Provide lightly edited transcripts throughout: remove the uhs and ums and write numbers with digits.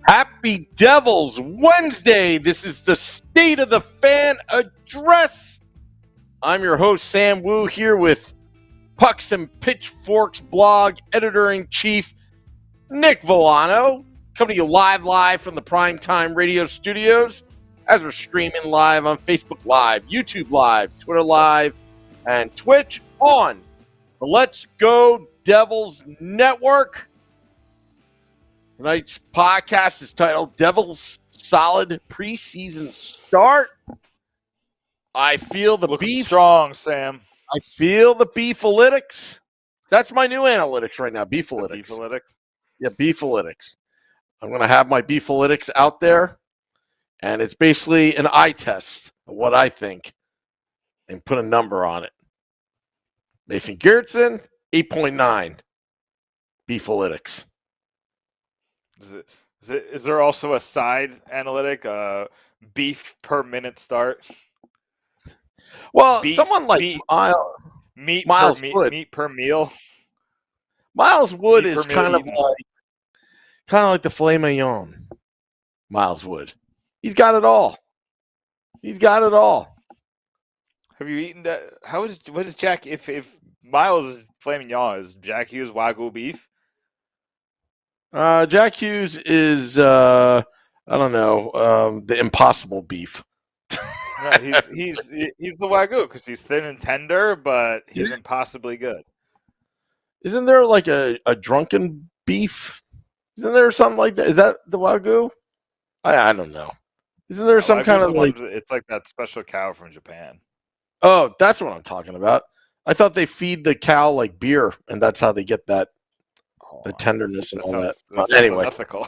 Happy Devils Wednesday. This is the State of the Fan Address. I'm your host, Sam Wu, here with Pucks and Pitchforks blog editor-in-chief, Nick Villano, coming to you live from the Primetime Radio studios as we're streaming live on Facebook Live, YouTube Live, Twitter Live, and Twitch on the Let's Go Devils Network. Tonight's podcast is titled Devils Solid Preseason Start. I feel the Looking beef. Strong, Sam. I feel the beefalytics. That's my new analytics right now, beefalytics. Beefalytics? Yeah, beefalytics. I'm going to have my beefalytics out there, and it's basically an eye test of what I think and put a number on it. Mason Gertson, 8.9. Beefalytics. Is there also a side analytic, beef per minute start? Well, beef, someone like Miles Wood. Meat per meal. Miles Wood meat is kind of like the filet mignon. Miles Wood. He's got it all. Have you eaten that? What is Jack? If Miles is filet mignon, is Jack Hughes Wagyu beef? Jack Hughes is I don't know, the impossible beef. No, he's the Wagyu because he's thin and tender, but he's impossibly good. Isn't there like a drunken beef? Isn't there something like that? Is that the Wagyu? I don't know. Isn't there some kind of like? It's like that special cow from Japan. Oh, that's what I'm talking about. I thought they feed the cow like beer, and that's how they get that. The tenderness and all that. Anyway, unethical.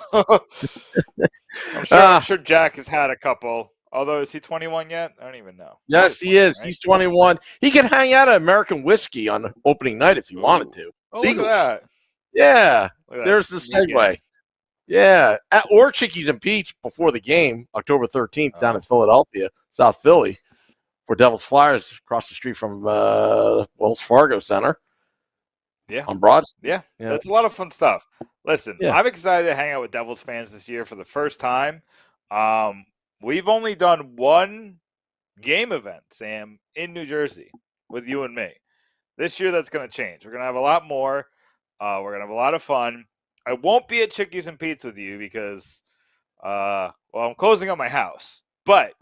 I'm sure Jack has had a couple. Although, is he 21 yet? I don't even know. Yes, he is. Right? He's 21. He can hang out at American Whiskey on opening night if he wanted to. Oh, look at that. Yeah. Look at there's the segue. Yeah. Or Chickies and Pete's before the game, October 13th, down in Philadelphia, South Philly, for Devils Flyers across the street from Wells Fargo Center. Yeah. On Broad. Yeah. That's a lot of fun stuff. Listen, I'm excited to hang out with Devils fans this year for the first time. We've only done one game event, Sam, in New Jersey with you and me. This year, that's going to change. We're going to have a lot more. We're going to have a lot of fun. I won't be at Chickies and Pete's with you because, I'm closing on my house. But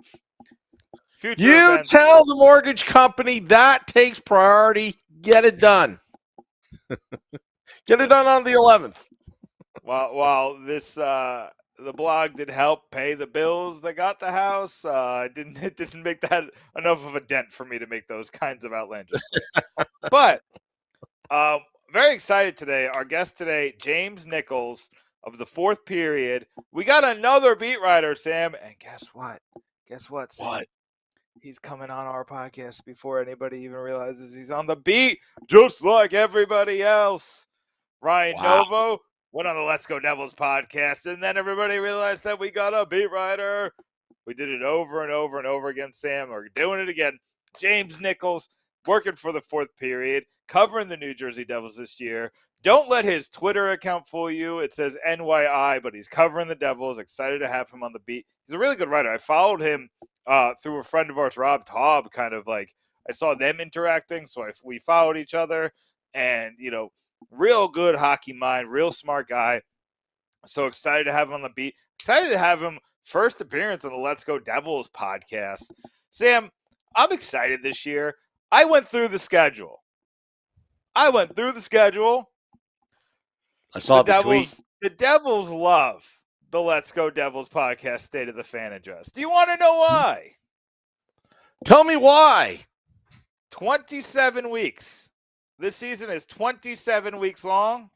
future events, tell the mortgage company that takes priority. Get it done. Get it done on the 11th. While this the blog did help pay the bills that got the house, it didn't make that enough of a dent for me to make those kinds of outlandish. But very excited today. Our guest today, James Nichols of the Fourth Period. We got another beat writer, Sam, and guess what? Sam? What? He's coming on our podcast before anybody even realizes he's on the beat, just like everybody else. Ryan Novo went on the Let's Go Devils podcast, and then everybody realized that we got a beat writer. We did it over and over and over again, Sam. We're doing it again. James Nichols, working for the Fourth Period, covering the New Jersey Devils this year, Don't let his Twitter account fool you. It says NYI, but he's covering the Devils. Excited to have him on the beat. He's a really good writer. I followed him through a friend of ours, Rob Taub, kind of like I saw them interacting, so we followed each other. And, real good hockey mind, real smart guy. So excited to have him on the beat. Excited to have him first appearance on the Let's Go Devils podcast. Sam, I'm excited this year. I went through the schedule. I saw the tweet. The Devils love the Let's Go Devils podcast State of the Fan Address. Do you want to know why? Tell me why. 27 weeks. This season is 27 weeks long.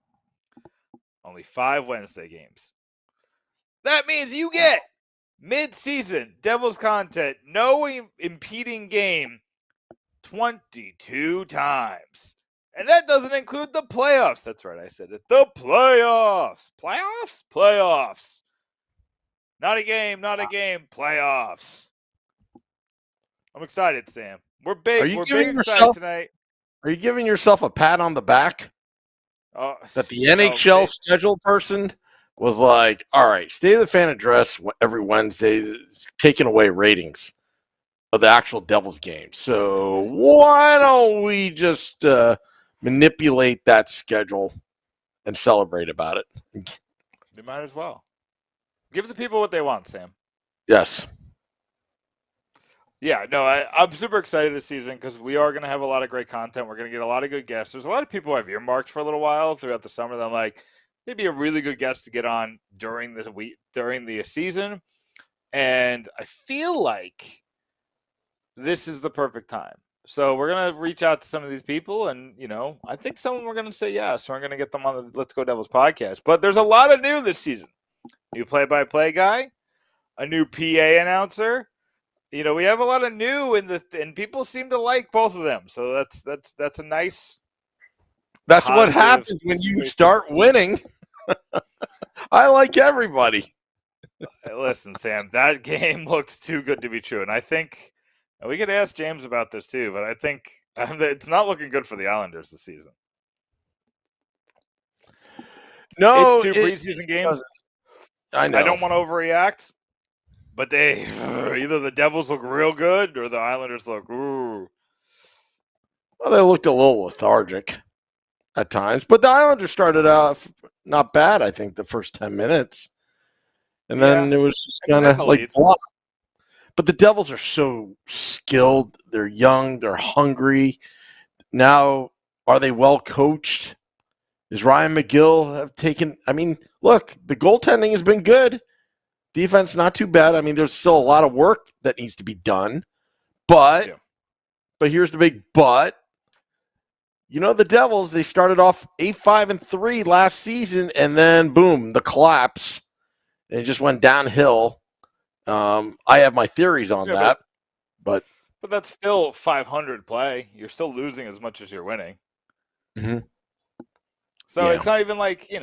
Only 5 Wednesday games. That means you get mid-season Devils content, no impeding game, 22 times. And that doesn't include the playoffs. That's right, I said it. The playoffs. Playoffs. Not a game, playoffs. I'm excited, Sam. We're big excited tonight. Are you giving yourself a pat on the back? That the NHL schedule person was like, all right, State of the Fan Address every Wednesday is taking away ratings of the actual Devils game. So why don't we just manipulate that schedule and celebrate about it? You might as well. Give the people what they want, Sam. Yes. Yeah, no, I'm super excited this season because we are going to have a lot of great content. We're going to get a lot of good guests. There's a lot of people I've earmarked for a little while throughout the summer that I'm like, they'd be a really good guest to get on during the season. And I feel like this is the perfect time. So we're going to reach out to some of these people and, I think some of them are going to say yes. So we're going to get them on the Let's Go Devils podcast. But there's a lot of new this season. New play-by-play guy, a new PA announcer. We have a lot of new and people seem to like both of them. So that's a nice. That's what happens when you start winning. I like everybody. Listen, Sam, that game looked too good to be true. And I think we could ask James about this too, but I think it's not looking good for the Islanders this season. No, it's 2 preseason games. I know. I don't want to overreact. But either the Devils look real good or the Islanders look, ooh. Well, they looked a little lethargic at times. But the Islanders started out not bad, I think, the first 10 minutes. And then it was just kind of like blah. But the Devils are so skilled. They're young. They're hungry. Now, are they well coached? Is Ryan McGill have taken – I mean, look, the goaltending has been good. Defense, not too bad. I mean, there's still a lot of work that needs to be done. But here's the big but. The Devils, they started off 8-5-3 last season, and then, boom, the collapse. And it just went downhill. I have my theories on that. But that's still 500 play. You're still losing as much as you're winning. Mm-hmm. So it's not even like, it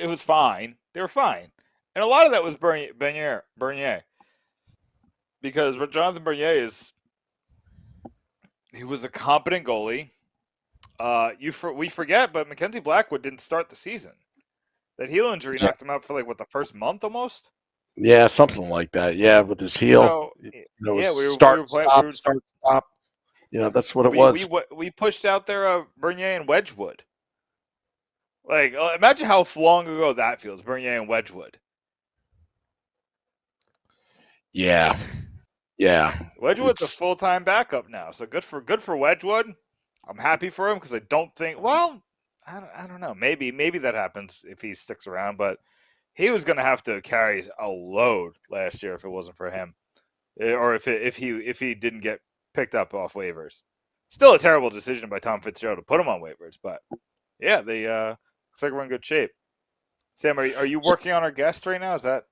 was fine. They were fine. And a lot of that was Bernier. Because Jonathan Bernier he was a competent goalie. We forget, but Mackenzie Blackwood didn't start the season. That heel injury knocked him out for the first month almost? Yeah, something like that. Yeah, with his heel. So, stop. That's what it was. We pushed out there Bernier and Wedgwood. Imagine how long ago that feels, Bernier and Wedgwood. Yeah. Wedgwood's a full-time backup now, so good for Wedgwood. I'm happy for him because I don't think. Well, I don't know. Maybe that happens if he sticks around, but he was going to have to carry a load last year if it wasn't for him, or if he didn't get picked up off waivers. Still a terrible decision by Tom Fitzgerald to put him on waivers, but yeah, they looks like we're in good shape. Sam, are you working on our guest right now? Is that?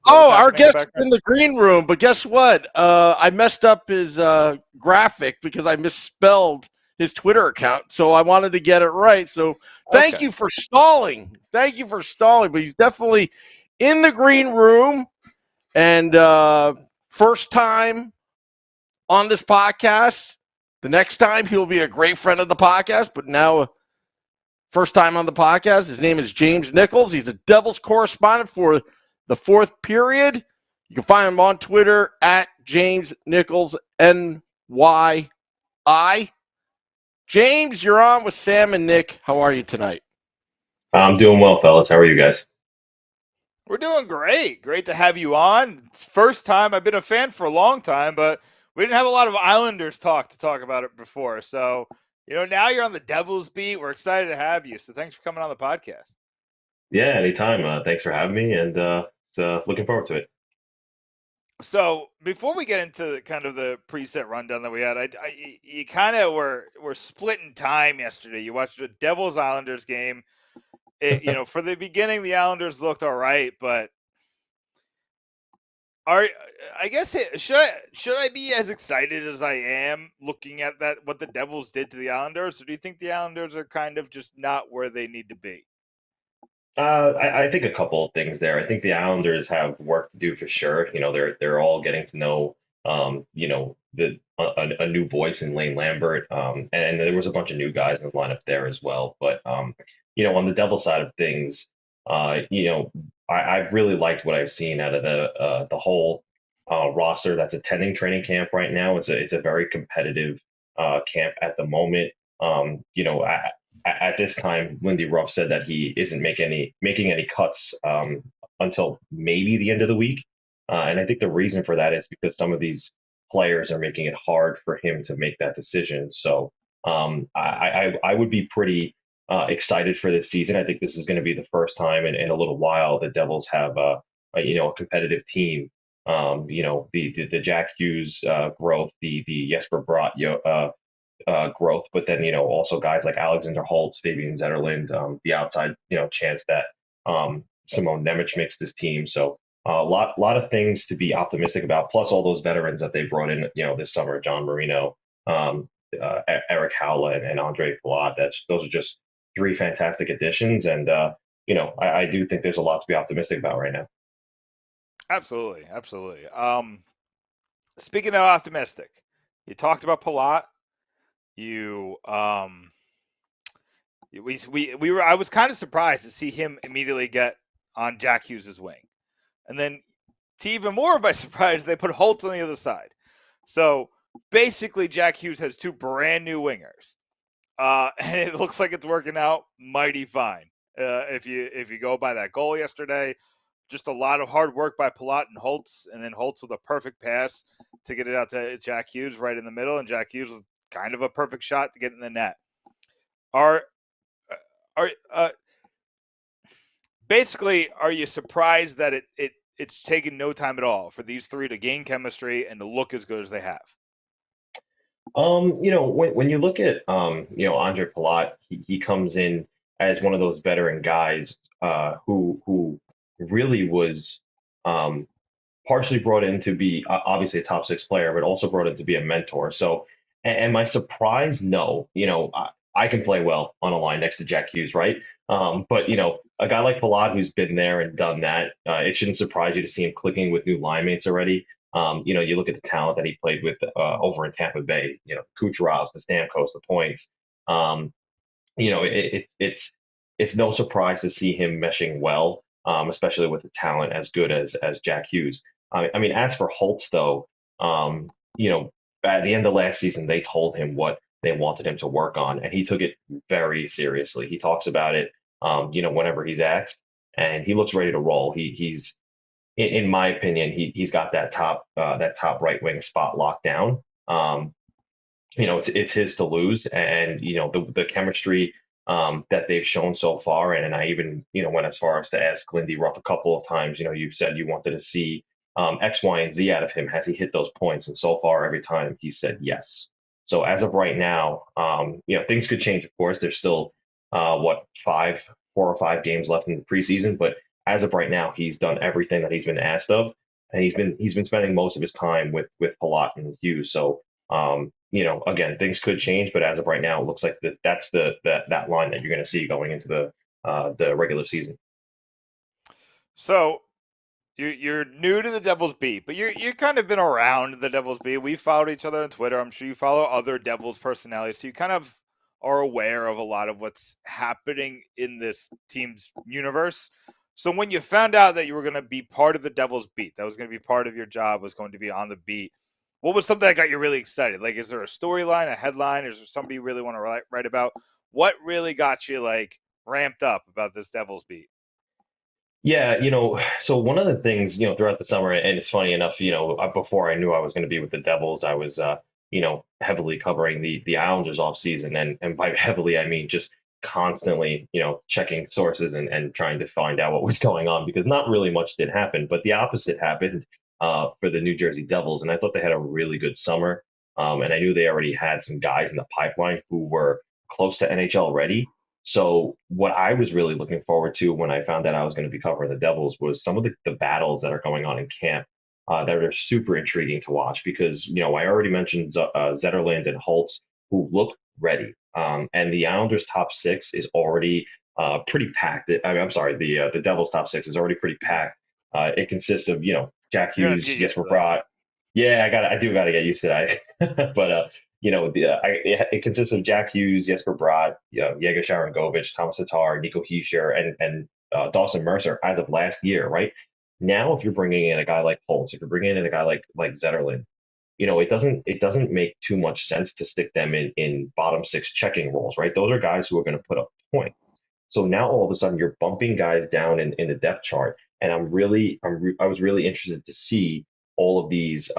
Our guest is in the green room, but guess what? I messed up his graphic because I misspelled his Twitter account, so I wanted to get it right. So thank you for stalling. But he's definitely in the green room, and first time on this podcast. The next time he'll be a great friend of the podcast, but now a First time on the podcast. His name is James Nichols. He's a Devils correspondent for the Fourth Period. You can find him on Twitter at James Nichols NYI. James, you're on with Sam and Nick. How are you tonight? I'm doing well, fellas. How are you guys? We're doing great. Great to have you on. It's first time. I've been a fan for a long time, but we didn't have a lot of Islanders talk about it before. So, now you're on the Devils beat. We're excited to have you. So thanks for coming on the podcast. Yeah, anytime. Thanks for having me, and looking forward to it. So before we get into kind of the preset rundown that we had, you kind of were splitting time yesterday. You watched the Devils Islanders game. For the beginning, the Islanders looked all right, but should I be as excited as I am looking at what the Devils did to the Islanders, or do you think the Islanders are kind of just not where they need to be? I think a couple of things there. I think the Islanders have work to do for sure. They're all getting to know, a new voice in Lane Lambert, and there was a bunch of new guys in the lineup there as well. But on the Devil side of things, I've really liked what I've seen out of the whole roster that's attending training camp right now. It's a very competitive camp at the moment. At this time, Lindy Ruff said that he isn't making any cuts until maybe the end of the week, and I think the reason for that is because some of these players are making it hard for him to make that decision. So I would be pretty excited for this season. I think this is going to be the first time in a little while the Devils have a competitive team. The Jack Hughes growth, the Jesper Bratt growth, but then also guys like Alexander Holtz, Fabian Zetterlund, the outside chance that Simone Nemec makes this team. So a lot of things to be optimistic about. Plus all those veterans that they brought in this summer, John Marino, Eric Howlett, and Andre Palat. Those are just three fantastic additions, and I do think there's a lot to be optimistic about right now. Absolutely. Speaking of optimistic, you talked about Palat. I was kind of surprised to see him immediately get on Jack Hughes' wing. And then to even more of my surprise, they put Holtz on the other side. So basically Jack Hughes has two brand new wingers. And it looks like it's working out mighty fine. If you go by that goal yesterday, just a lot of hard work by Palat and Holtz, and then Holtz with a perfect pass to get it out to Jack Hughes right in the middle, and Jack Hughes was kind of a perfect shot to get in the net. Basically, are you surprised that it's taken no time at all for these three to gain chemistry and to look as good as they have? When you look at Andre Palat, he comes in as one of those veteran guys who really was partially brought in to be obviously a top six player, but also brought in to be a mentor. So, and my surprise, no, I can play well on a line next to Jack Hughes, right? But a guy like Palat who's been there and done that, it shouldn't surprise you to see him clicking with new line mates already. You look at the talent that he played with over in Tampa Bay, Kucherovs, the Stamkos, the Points. It's no surprise to see him meshing well, especially with a talent as good as Jack Hughes. I mean, as for Holtz, though, at the end of last season, they told him what they wanted him to work on, and he took it very seriously. He talks about it, whenever he's asked, and he looks ready to roll. He's in my opinion, he's got that top right wing spot locked down. It's his to lose, and the chemistry that they've shown so far. And I even went as far as to ask Lindy Ruff a couple of times. You've said you wanted to see X, Y, and Z out of him. Has he hit those points? And so far, every time he said yes. So as of right now, things could change. Of course, there's still 4 or 5 games left in the preseason, but as of right now, he's done everything that he's been asked of, and he's been spending most of his time with Palat and Hughes. So again, things could change, but as of right now, it looks like that's that line that you're going to see going into the regular season. So you're new to the Devils beat, but you're kind of been around the Devils beat. We followed each other on Twitter. I'm sure you follow other Devils personalities, so you kind of are aware of a lot of what's happening in this team's universe. So when you found out that you were going to be part of the Devils beat, that was going to be part of your job, was going to be on the beat, what was something that got you really excited? Like, is there a storyline, a headline? Is there somebody you really want to write about? What really got you, like, ramped up about this Devils beat? Yeah, so one of the things, throughout the summer, and it's funny enough, before I knew I was going to be with the Devils, I was, heavily covering the Islanders off season, and by heavily I mean just constantly, checking sources and trying to find out what was going on because not really much did happen, but the opposite happened for the New Jersey Devils, and I thought they had a really good summer, and I knew they already had some guys in the pipeline who were close to NHL ready. So what I was really looking forward to when I found that I was going to be covering the Devils was some of the battles that are going on in camp that are super intriguing to watch because, I already mentioned Zetterland and Holtz who look ready. And the Islanders' top six is already pretty packed. I'm sorry, the Devils' top six is already pretty packed. It consists of, Jack You're going to Hughes, get used Jesper to that. Bratt. Yeah, I do got to get used to that. But it consists of Jack Hughes, Jesper Bratt, Yega Sharangovich, Thomas Tatar, Nico Hischier, and Dawson Mercer as of last year, right? Now, if you're bringing in a guy like Holtz, if you're bringing in a guy like Zetterlund, it doesn't make too much sense to stick them in bottom six checking roles, right? Those are guys who are going to put up points. So now all of a sudden you're bumping guys down in the depth chart, and I was really interested to see all of these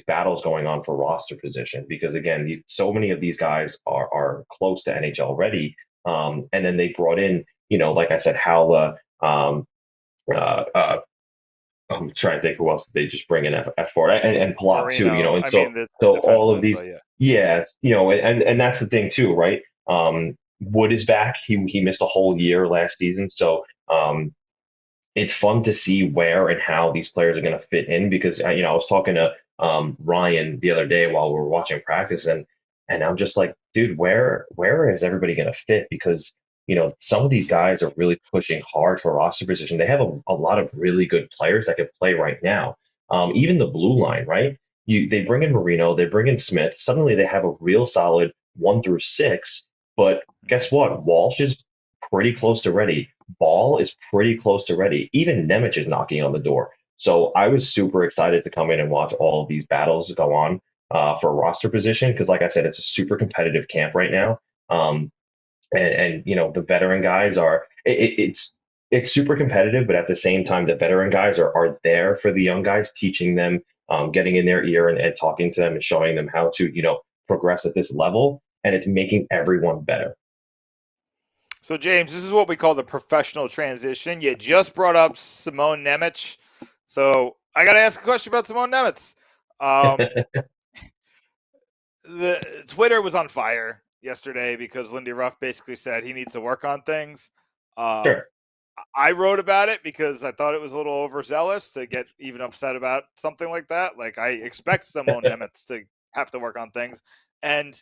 battles going on for roster position because again, so many of these guys are close to NHL ready, and then they brought in, like I said, Howla. Uh, uh, I'm trying to think who else they just bring in F4 and Palat too, Marino, and I so mean, the so all of defenseman, these, but yeah. yeah, and that's the thing too, right? Wood is back. He missed a whole year last season, so it's fun to see where and how these players are going to fit in because I was talking to Ryan the other day while we were watching practice and I'm just like, dude, where is everybody going to fit? Because some of these guys are really pushing hard for roster position. They have a lot of really good players that can play right now. Even the blue line, right? They bring in Marino, they bring in Smith. Suddenly they have a real solid 1 through 6. But guess what? Walsh is pretty close to ready. Ball is pretty close to ready. Even Nemec is knocking on the door. So I was super excited to come in and watch all of these battles go on for roster position because, like I said, it's a super competitive camp right now. And the veteran guys it's super competitive, but at the same time, the veteran guys are there for the young guys, teaching them, getting in their ear and talking to them and showing them how to progress at this level, and it's making everyone better. So, James, this is what we call the professional transition. You just brought up Simone Nemec. So, I got to ask a question about Simone Nemec. The Twitter was on fire yesterday because Lindy Ruff basically said he needs to work on things. Sure. I wrote about it because I thought it was a little overzealous to get even upset about something like that. Like, I expect Simone Nemec to have to work on things. And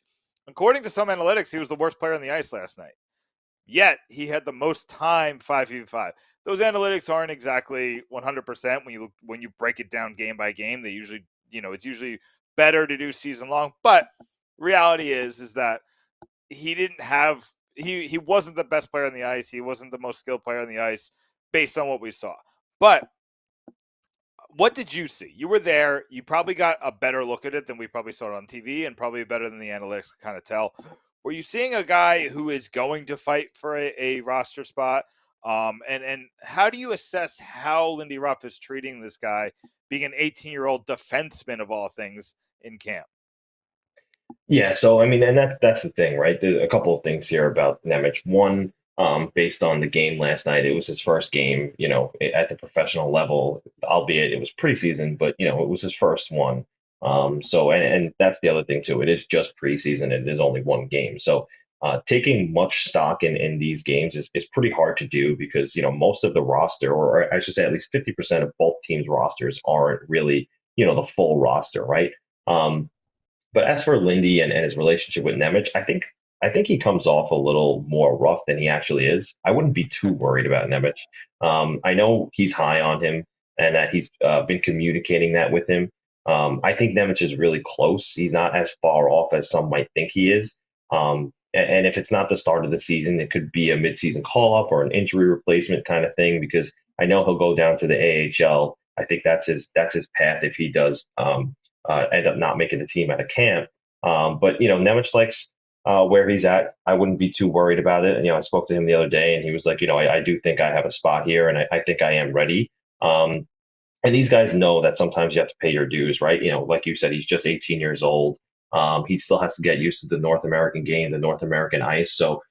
according to some analytics, he was the worst player on the ice last night. Yet he had the most time 5v5. Those analytics aren't exactly 100% when you break it down game by game. They usually, it's usually better to do season long. But reality is that he didn't have he wasn't the best player on the ice. He wasn't the most skilled player on the ice based on what we saw. But what did you see? You were there. You probably got a better look at it than we probably saw it on TV and probably better than the analytics can kind of tell. Were you seeing a guy who is going to fight for a roster spot? And how do you assess how Lindy Ruff is treating this guy, being an 18-year-old defenseman of all things in camp? Yeah, so I mean, and that's the thing, right? There's a couple of things here about Nemec. One, based on the game last night, it was his first game, at the professional level, albeit it was preseason, but it was his first one. So and that's the other thing too. It is just preseason. It is only one game. So taking much stock in these games is pretty hard to do because most of the roster, or I should say at least 50% of both teams' rosters aren't really the full roster, right? But as for Lindy and his relationship with Nemec, I think he comes off a little more rough than he actually is. I wouldn't be too worried about Nemec. I know he's high on him and that he's been communicating that with him. I think Nemec is really close. He's not as far off as some might think he is. And if it's not the start of the season, it could be a midseason call-up or an injury replacement kind of thing, because I know he'll go down to the AHL. I think that's his path if he does end up not making the team out of camp. But Nemec likes where he's at. I wouldn't be too worried about it. I spoke to him the other day, and he was like, I do think I have a spot here, and I think I am ready. And these guys know that sometimes you have to pay your dues, right? Like you said, he's just 18 years old. He still has to get used to the North American game, the North American ice. So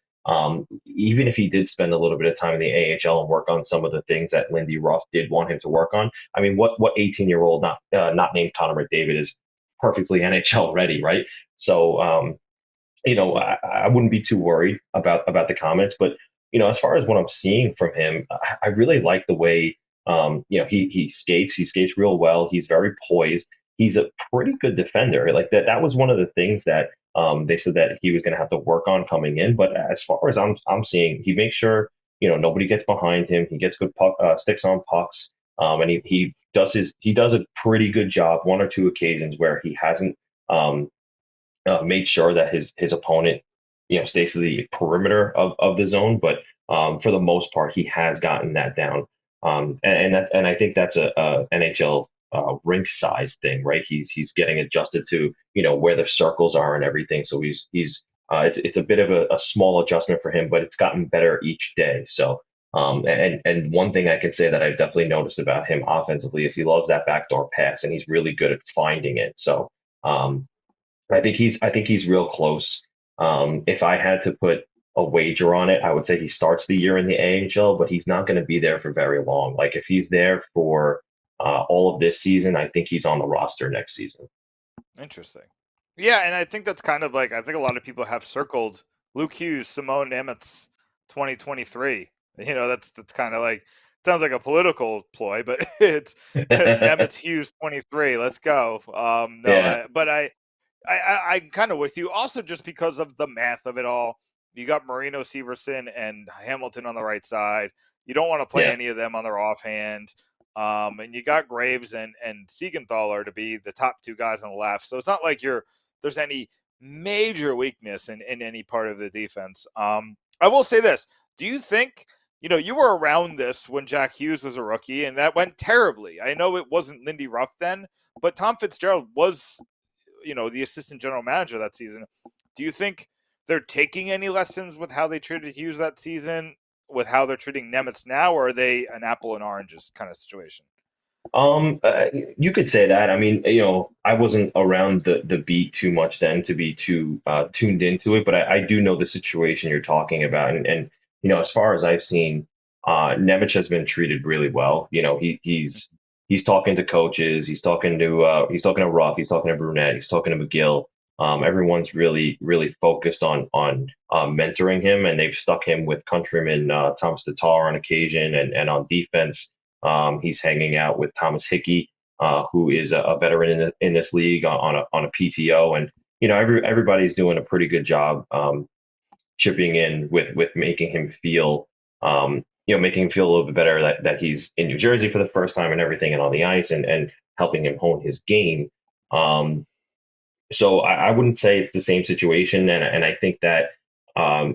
even if he did spend a little bit of time in the AHL and work on some of the things that Lindy Ruff did want him to work on, I mean, what 18-year-old not named Connor McDavid is perfectly NHL ready, right? So I wouldn't be too worried about the comments, but as far as what I'm seeing from him, I really like the way he skates. He skates real well. He's very poised. He's a pretty good defender. Like that was one of the things that they said that he was going to have to work on coming in. But as far as I'm seeing, he makes sure nobody gets behind him. He gets good sticks on pucks, and he does a pretty good job. One or two occasions where he hasn't. Made sure that his opponent, stays to the perimeter of the zone. But for the most part, he has gotten that down. And I think that's a NHL rink size thing, right? He's getting adjusted to where the circles are and everything. So it's a bit of a small adjustment for him, but it's gotten better each day. So and one thing I can say that I've definitely noticed about him offensively is he loves that backdoor pass, and he's really good at finding it. So I think he's real close. If I had to put a wager on it, I would say he starts the year in the AHL, but he's not going to be there for very long. Like if he's there for all of this season, I think he's on the roster next season. Interesting. Yeah, and I think that's kind of like, I think a lot of people have circled Luke Hughes, Simone Nemec 2023. That's kind of like, sounds like a political ploy, but it's Nemec Hughes 23. Let's go. Yeah. I'm kind of with you. Also, just because of the math of it all, you got Marino, Severson, and Hamilton on the right side. You don't want to play any of them on their offhand. And you got Graves and Siegenthaler to be the top two guys on the left. So it's not like there's any major weakness in any part of the defense. I will say this. Do you think, you were around this when Jack Hughes was a rookie, and that went terribly. I know it wasn't Lindy Ruff then, but Tom Fitzgerald was the assistant general manager that season. Do you think they're taking any lessons with how they treated Hughes that season, with how they're treating Nemec now, or are they an apple and oranges kind of situation? You could say that. I mean, I wasn't around the beat too much then to be too tuned into it, but I do know the situation you're talking about, and as far as I've seen, Nemec has been treated really well. He's talking to coaches, he's talking to Ruff, he's talking to Brunette, he's talking to McGill. Everyone's really really focused on mentoring him, and they've stuck him with countryman Thomas Tatar on occasion, and on defense. He's hanging out with Thomas Hickey, who is a veteran in this league on a PTO, and everybody's doing a pretty good job chipping in with making him feel making him feel a little bit better that he's in New Jersey for the first time and everything and on the ice, and helping him hone his game. So I wouldn't say it's the same situation, and I think that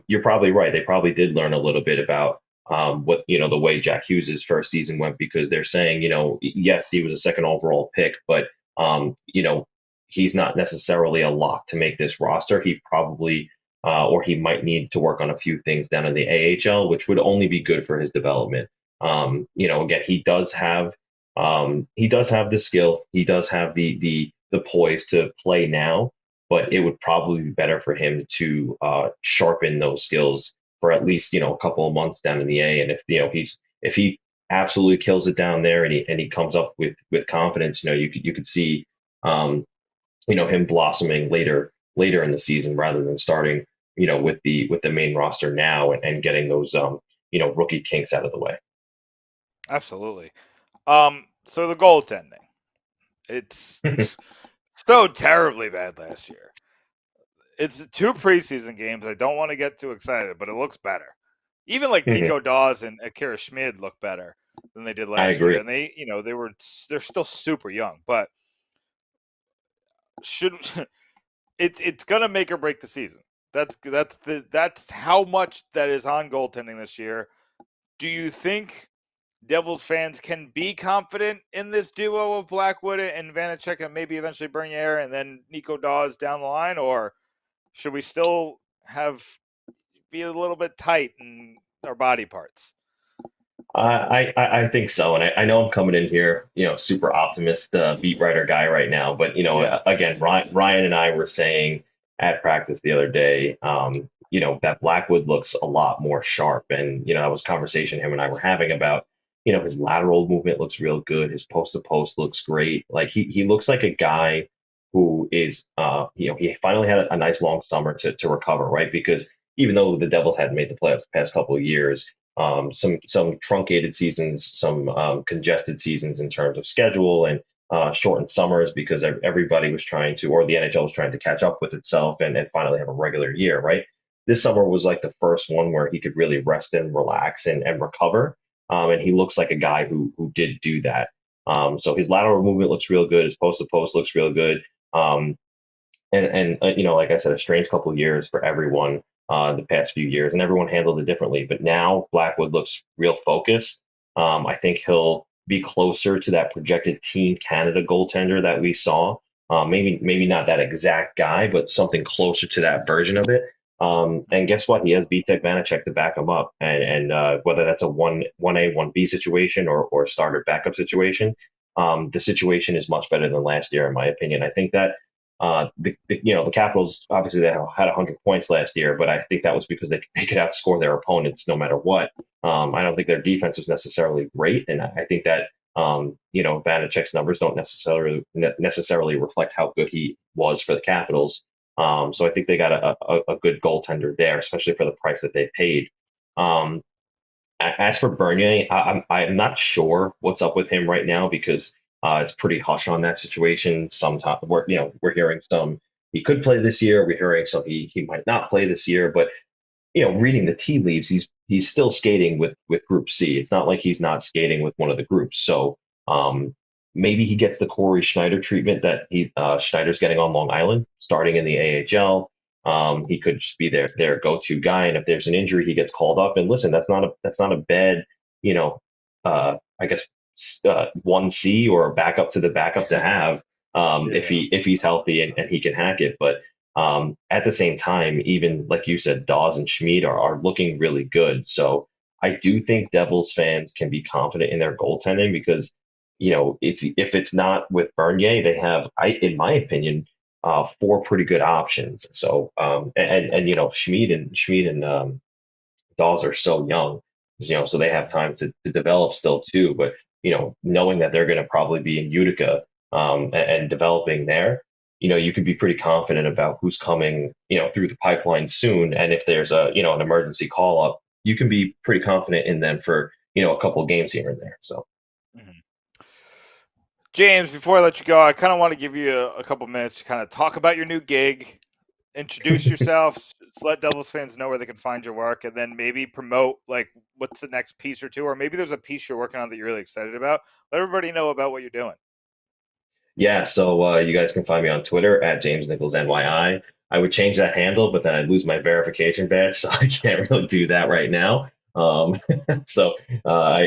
you're probably right. They probably did learn a little bit about what the way Jack Hughes' first season went, because they're saying yes, he was a second overall pick, but he's not necessarily a lock to make this roster. He probably or he might need to work on a few things down in the AHL, which would only be good for his development. Again, he does have the skill, he does have the poise to play now, but it would probably be better for him to sharpen those skills for at least a couple of months down in the A. And if he absolutely kills it down there, and he comes up with confidence, you could see him blossoming later in the season rather than starting with the main roster now, and getting those rookie kinks out of the way. Absolutely. So the goaltending, it's so terribly bad last year. It's 2 preseason games. I don't want to get too excited, but it looks better. Even like Nico Dawes and Akira Schmid look better than they did last year. And they're still super young, but it's gonna make or break the season. That's how much that is on goaltending this year. Do you think Devils fans can be confident in this duo of Blackwood and Vanacek and maybe eventually Bernier and then Nico Dawes down the line, or should we still be a little bit tight in our body parts? I think so, and I know I'm coming in here, super optimist beat writer guy right now, but again, Ryan and I were saying at practice the other day, that Blackwood looks a lot more sharp, and that was a conversation him and I were having about, his lateral movement looks real good, his post to post looks great, like he looks like a guy who is, he finally had a nice long summer to recover, right? Because even though the Devils hadn't made the playoffs the past couple of years, some truncated seasons, some congested seasons in terms of schedule and shortened summers because everybody was trying to, or the NHL was trying to catch up with itself and finally have a regular year, right? This summer was like the first one where he could really rest and relax and recover. And he looks like a guy who did do that. So his lateral movement looks real good. His post to post looks real good. And like I said, a strange couple of years for everyone the past few years, and everyone handled it differently. But now Blackwood looks real focused. I think he'll be closer to that projected Team Canada goaltender that we saw. Maybe not that exact guy, but something closer to that version of it. And guess what? He has Vitek Vanacek to back him up, and whether that's a 1A 1B situation or starter backup situation, the situation is much better than last year, in my opinion. I think that the Capitals obviously they had 100 points last year, but I think that was because they could outscore their opponents no matter what. I don't think their defense was necessarily great, and I think that Vanacek's numbers don't necessarily reflect how good he was for the Capitals. So I think they got a good goaltender there, especially for the price that they paid. As for Bernier, I'm not sure what's up with him right now because it's pretty hush on that situation. Sometimes we're hearing some he could play this year. We're hearing some he might not play this year. But reading the tea leaves, he's still skating with Group C. It's not like he's not skating with one of the groups. So maybe he gets the Corey Schneider treatment that Schneider's getting on Long Island, starting in the AHL. He could just be their go-to guy, and if there's an injury, he gets called up. And listen, that's not a bad, I guess 1C or a backup to the backup to have if he's healthy and he can hack it. But at the same time, even like you said, Dawes and Schmid are looking really good. So I do think Devils fans can be confident in their goaltending because if it's not with Bernier, they have, in my opinion, four pretty good options. So Schmid and Dawes are so young, so they have time to develop still too. But knowing that they're going to probably be in Utica and developing there, you could be pretty confident about who's coming, through the pipeline soon. And if there's an emergency call up, you can be pretty confident in them for a couple of games here and there. So. Mm-hmm. James, before I let you go, I kind of want to give you a couple minutes to kind of talk about your new gig, introduce yourself, let Devils fans know where they can find your work, and then maybe promote, like, what's the next piece or two, or maybe there's a piece you're working on that you're really excited about. Let everybody know about what you're doing. Yeah, so you guys can find me on Twitter at James Nichols NYI. I would change that handle, but then I'd lose my verification badge, so I can't really do that right now. So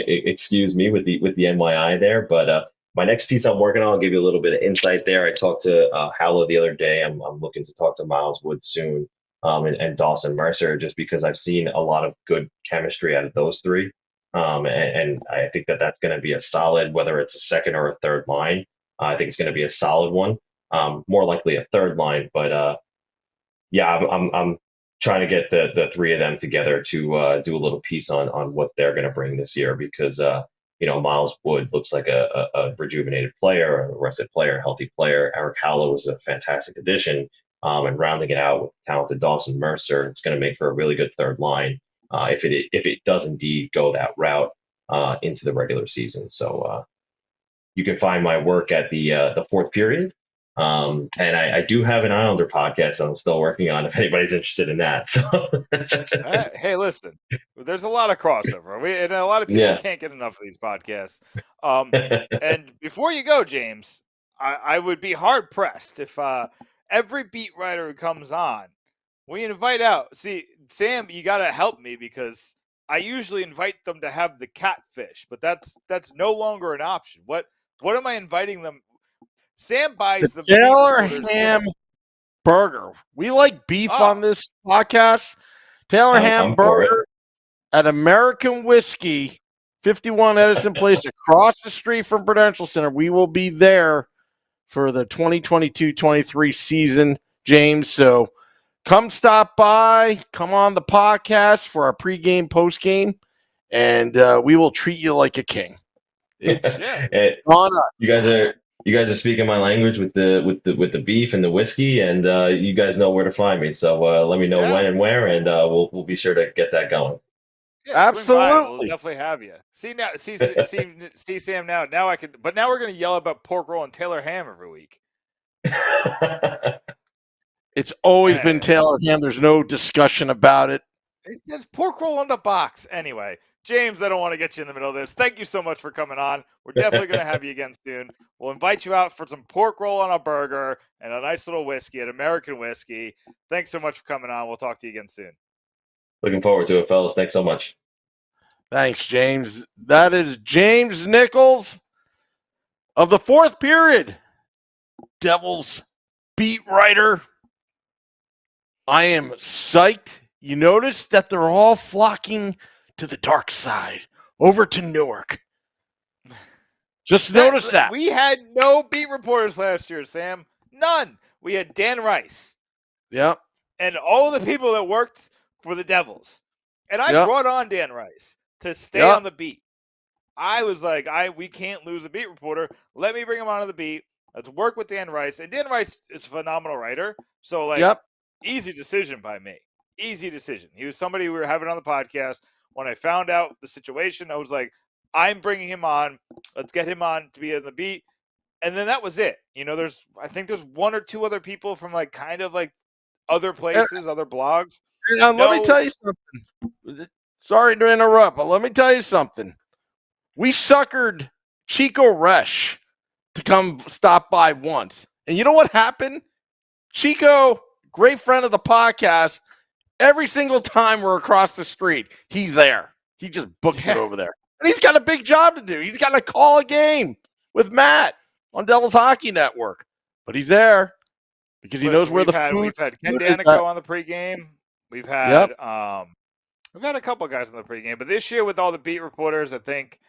excuse me with the NYI there, but my next piece I'm working on, I'll give you a little bit of insight there. I talked to Howla the other day. I'm looking to talk to Miles Wood soon, and Dawson Mercer, just because I've seen a lot of good chemistry out of those three. And I think that that's going to be a solid, whether it's a second or a third line. I think it's going to be a solid one. More likely a third line, but yeah, I'm trying to get the three of them together to do a little piece on what they're going to bring this year because Miles Wood looks like a rejuvenated player, a rested player, a healthy player. Eric Howla was a fantastic addition, and rounding it out with talented Dawson Mercer, it's going to make for a really good third line if it does indeed go that route into the regular season. So you can find my work at the fourth period. And I do have an Islander podcast that I'm still working on if anybody's interested in that. So hey, listen, there's a lot of crossover. And a lot of people can't get enough of these podcasts. And before you go, James, I would be hard pressed if every beat writer who comes on when you invite out, see, Sam, you got to help me because I usually invite them to have the catfish, but that's no longer an option. What am I inviting them? Sam buys the Taylor Ham burger. We like beef on this podcast. Taylor Ham burger at American Whiskey, 51 Edison Place, across the street from Prudential Center. We will be there for the 2022-23 season, James. So come stop by, come on the podcast for our pregame, postgame, and we will treat you like a king. It's on us. You guys are speaking my language with the beef and the whiskey, and you guys know where to find me. So let me know when and where, and we'll be sure to get that going. Yeah, absolutely, we'll definitely have you. See Sam now. Now I can, but now we're gonna yell about pork roll and Taylor Ham every week. It's always been Taylor Ham. There's no discussion about it. It says pork roll on the box. Anyway, James, I don't want to get you in the middle of this. Thank you so much for coming on. We're definitely going to have you again soon. We'll invite you out for some pork roll on a burger and a nice little whiskey at American Whiskey. Thanks so much for coming on. We'll talk to you again soon. Looking forward to it, fellas. Thanks so much. Thanks, James. That is James Nichols of the fourth period. Devils beat writer. I am psyched. You notice that they're all flocking to the dark side, over to Newark. Just notice that. We had no beat reporters last year, Sam. None. We had Dan Rice. Yep. And all the people that worked for the Devils. And I brought on Dan Rice to stay on the beat. I was like, we can't lose a beat reporter. Let me bring him onto the beat. Let's work with Dan Rice. And Dan Rice is a phenomenal writer. So, easy decision by me. Easy decision. He was somebody we were having on the podcast. When I found out the situation, I was like, I'm bringing him on. Let's get him on to be on the beat. And then that was it. I think there's one or two other people from other places, other blogs. Let me tell you something. Sorry to interrupt, but let me tell you something. We suckered Chico Resch to come stop by once. And you know what happened? Chico, great friend of the podcast, every single time we're across the street, he's there. He just books it over there. And he's got a big job to do. He's got to call a game with Matt on Devils Hockey Network. But he's there because he knows where the food We've had Ken Danico on the pregame. We've had a couple guys on the pregame. But this year with all the beat reporters, I think,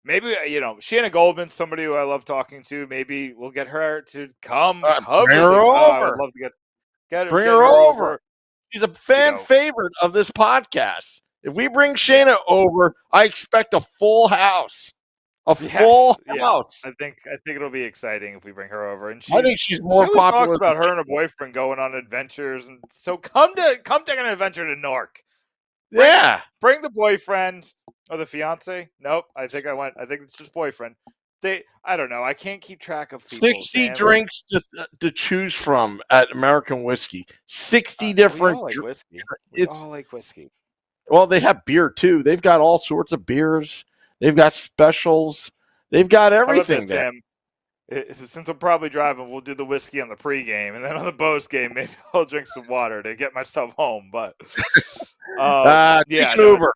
maybe, Shanna Goldman, somebody who I love talking to, maybe we'll get her to come. Bring her over. I'd love to get Bring her over. She's a fan favorite of this podcast. If we bring Shayna over, I expect a full house. Full house. I think it'll be exciting if we bring her over. And I think she's more popular. She talks about her and her boyfriend going on adventures, and so come take an adventure to Newark. Bring the boyfriend or the fiance. Nope. I think it's just boyfriend. I don't know. I can't keep track of people. 60 drinks to choose from at American Whiskey. 60 different. We all like whiskey. All like whiskey. Well, they have beer too. They've got all sorts of beers. They've got specials. They've got everything there. Sam? Since I'm probably driving, we'll do the whiskey on the pregame, and then on the post-game, maybe I'll drink some water to get myself home. But take an Uber.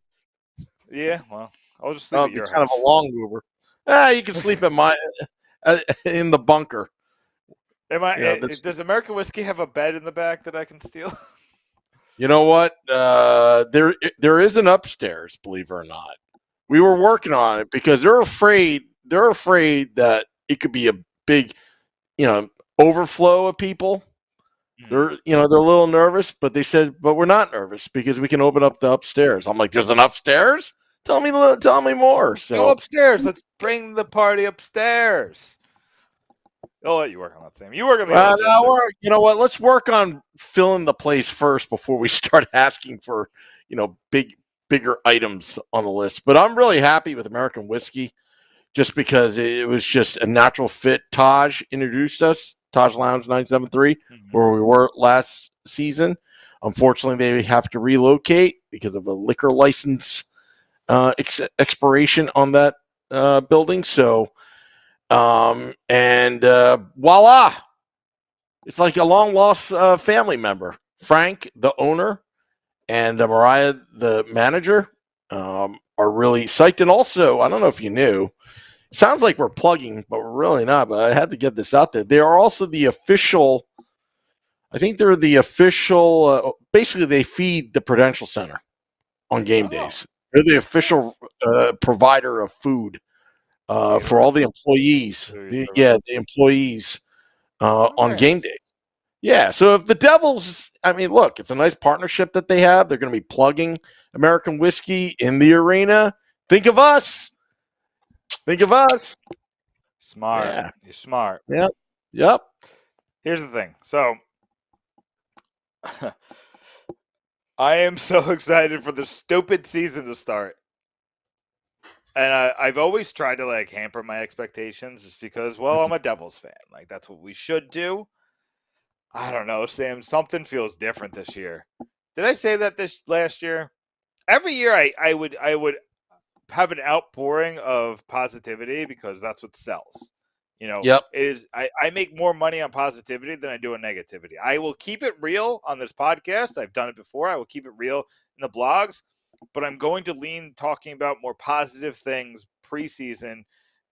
Yeah, well, I'll just sleep at your house. Kind of a long Uber. You can sleep in the bunker. Does American Whiskey have a bed in the back that I can steal? You know what? There is an upstairs, believe it or not. We were working on it because they're afraid that it could be a big, overflow of people. They're a little nervous, but they said, but we're not nervous because we can open up the upstairs. I'm like, there's an upstairs? Tell me more. Go upstairs. Let's bring the party upstairs. I'll let you work on that, Sam. You work on the logistics. You know what? Let's work on filling the place first before we start asking for, bigger items on the list. But I'm really happy with American Whiskey just because it was just a natural fit. Taj introduced us, Taj Lounge 973, where we were last season. Unfortunately, they have to relocate because of a liquor license expiration on that building. So, voila, it's like a long lost family member. Frank, the owner, and Mariah, the manager, are really psyched. And also, I don't know if you knew, sounds like we're plugging, but we're really not. But I had to get this out there. They are also the official. I think they're the official. Basically, they feed the Prudential Center on game days. They're the official provider of food for all the employees. The employees on game days. Yeah. So if the Devils, I mean, look, it's a nice partnership that they have. They're going to be plugging American whiskey in the arena. Think of us. Think of us. Smart. Yeah. You're smart. Yep. Here's the thing. So I am so excited for the stupid season to start. And I've always tried to like hamper my expectations just because, well, I'm a Devils fan. Like that's what we should do. I don't know, Sam. Something feels different this year. Did I say that this last year? Every year I would have an outpouring of positivity because that's what sells. You know, I make more money on positivity than I do on negativity. I will keep it real on this podcast. I've done it before. I will keep it real in the blogs, but I'm going to lean talking about more positive things preseason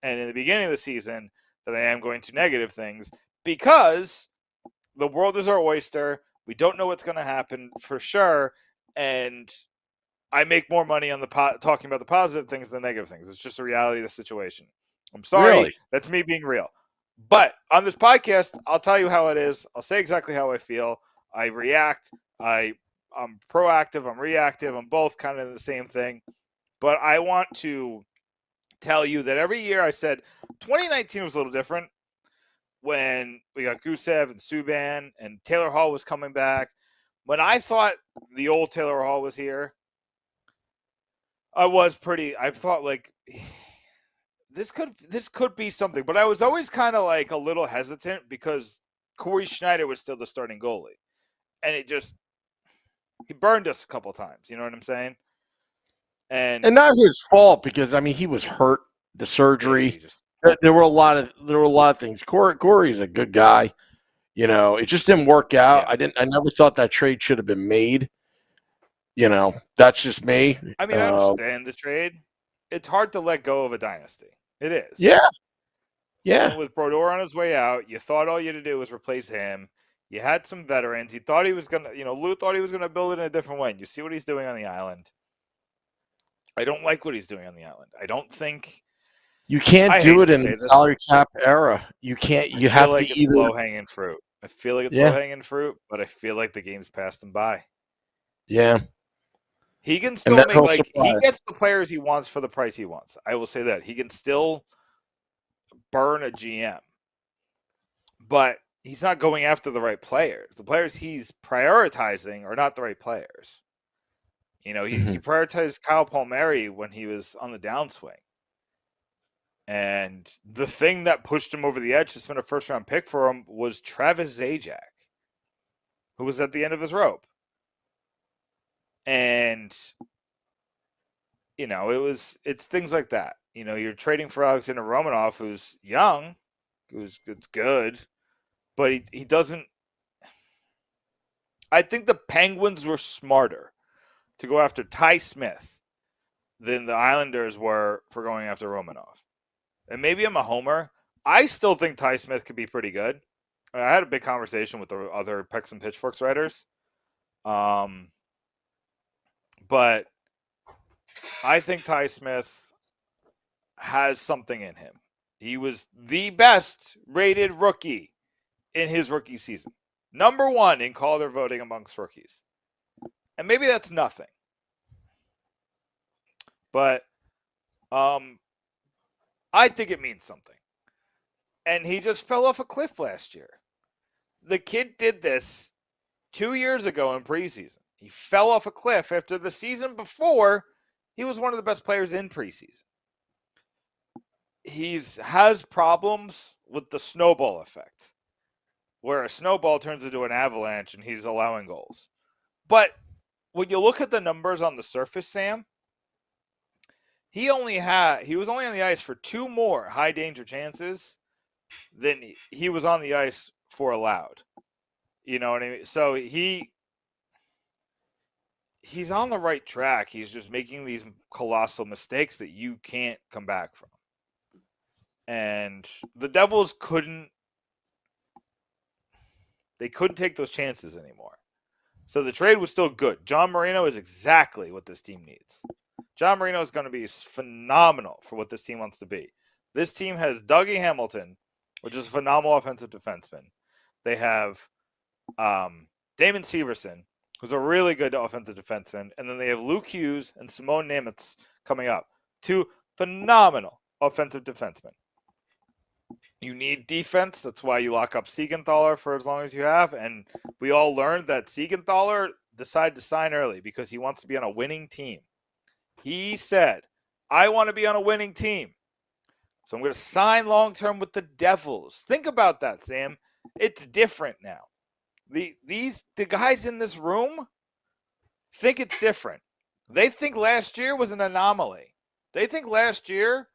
and in the beginning of the season than I am going to negative things because the world is our oyster. We don't know what's going to happen for sure, and I make more money on the talking about the positive things than the negative things. It's just a reality of the situation. I'm sorry. Really? That's me being real. But on this podcast, I'll tell you how it is. I'll say exactly how I feel. I react. I'm proactive. I'm reactive. I'm both kind of the same thing. But I want to tell you that every year I said 2019 was a little different when we got Gusev and Subban and Taylor Hall was coming back. When I thought the old Taylor Hall was here, I thought like this could be something, but I was always kind of like a little hesitant because Corey Schneider was still the starting goalie, and he burned us a couple times. You know what I'm saying? And not his fault because I mean he was hurt, the surgery. There were a lot of things. Corey's a good guy. You know, it just didn't work out. Yeah. I never thought that trade should have been made. You know, that's just me. I mean, I understand the trade. It's hard to let go of a dynasty. It is. Yeah. And with Brodeur on his way out, you thought all you had to do was replace him. You had some veterans. You thought he was going to, Lou thought he was going to build it in a different way. And you see what he's doing on the island. I don't like what he's doing on the island. I don't think. You can't do it in the salary cap era. You can't. You have to either low-hanging fruit. I feel like it's low-hanging fruit, but I feel like the game's passed him by. Yeah. He can still make he gets the players he wants for the price he wants. I will say that. He can still burn a GM. But he's not going after the right players. The players he's prioritizing are not the right players. He prioritized Kyle Palmieri when he was on the downswing. And the thing that pushed him over the edge to spend a first-round pick for him was Travis Zajac, who was at the end of his rope. And, it's things like that. You're trading for Alexander Romanov, who's young, it's good, but he doesn't. I think the Penguins were smarter to go after Ty Smith than the Islanders were for going after Romanov. And maybe I'm a homer. I still think Ty Smith could be pretty good. I had a big conversation with the other Pecks and Pitchforks writers. But I think Ty Smith has something in him. He was the best rated rookie in his rookie season. Number 1 in Calder voting amongst rookies. And maybe that's nothing. But I think it means something. And he just fell off a cliff last year. The kid did this 2 years ago in preseason. He fell off a cliff after the season before. He was one of the best players in preseason. He has problems with the snowball effect, where a snowball turns into an avalanche and he's allowing goals. But when you look at the numbers on the surface, Sam, he was only on the ice for 2 more high danger chances than he was on the ice for allowed. You know what I mean? So he he's on the right track. He's just making these colossal mistakes that you can't come back from. And the Devils couldn't take those chances anymore. So the trade was still good. John Marino is exactly what this team needs. John Marino is going to be phenomenal for what this team wants to be. This team has Dougie Hamilton, which is a phenomenal offensive defenseman. They have Damon Severson, who's a really good offensive defenseman. And then they have Luke Hughes and Simone Nemeth coming up. Two phenomenal offensive defensemen. You need defense. That's why you lock up Siegenthaler for as long as you have. And we all learned that Siegenthaler decided to sign early because he wants to be on a winning team. He said, I want to be on a winning team. So I'm going to sign long-term with the Devils. Think about that, Sam. It's different now. The guys in this room think it's different. They think last year was an anomaly. They think last year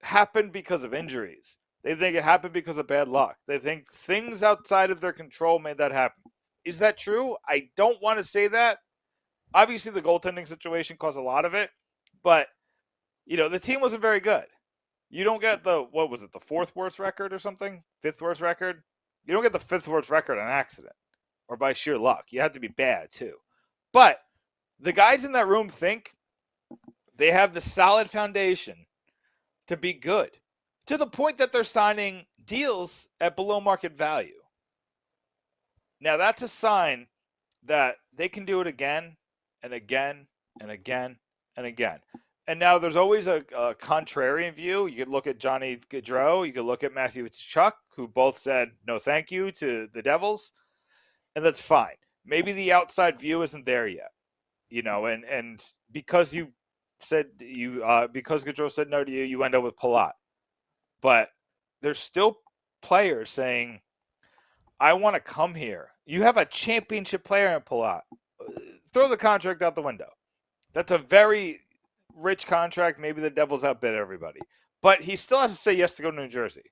happened because of injuries. They think it happened because of bad luck. They think things outside of their control made that happen. Is that true? I don't want to say that. Obviously, the goaltending situation caused a lot of it. But, the team wasn't very good. You don't get the fourth worst record or something? Fifth worst record? You don't get the fifth worst record on accident or by sheer luck. You have to be bad, too. But the guys in that room think they have the solid foundation to be good, to the point that they're signing deals at below market value. Now, that's a sign that they can do it again and again and again and again. And now there's always a contrarian view. You could look at Johnny Gaudreau. You could look at Matthew Tkachuk, who both said no thank you to the Devils. And that's fine. Maybe the outside view isn't there yet. And because you said because Gaudreau said no to you, you end up with Palat. But there's still players saying, I want to come here. You have a championship player in Palat. Throw the contract out the window. That's a very rich contract. Maybe the Devils outbid everybody. But he still has to say yes to go to New Jersey.